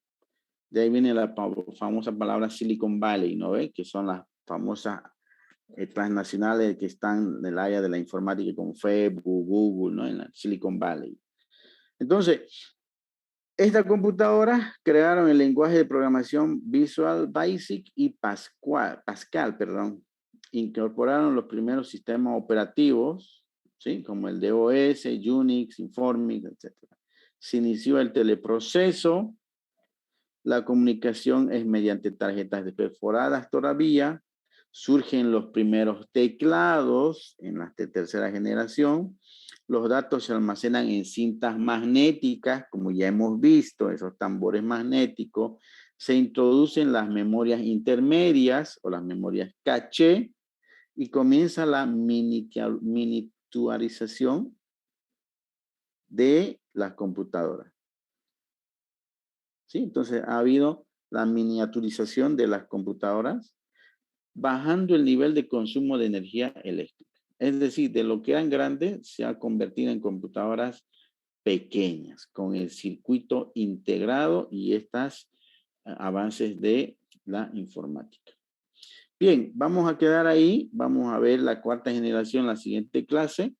De ahí viene la famosa palabra Silicon Valley, ¿no ve? Que son las famosas transnacionales que están en el área de la informática como Facebook, Google, ¿no? En la Silicon Valley. Entonces, esta computadora crearon el lenguaje de programación Visual Basic y Pascal, perdón. Incorporaron los primeros sistemas operativos, ¿sí? Como el DOS, Unix, Informix, etc. Se inició el teleproceso. La comunicación es mediante tarjetas perforadas todavía. Surgen los primeros teclados en la tercera generación. Los datos se almacenan en cintas magnéticas, como ya hemos visto, esos tambores magnéticos. Se introducen las memorias intermedias o las memorias caché y comienza la miniaturización de las computadoras. ¿Sí? Entonces ha habido la miniaturización de las computadoras, bajando el nivel de consumo de energía eléctrica. Es decir, de lo que eran grandes, se ha convertido en computadoras pequeñas, con el circuito integrado y estos avances de la informática. Bien, vamos a quedar ahí. Vamos a ver la cuarta generación en la siguiente clase.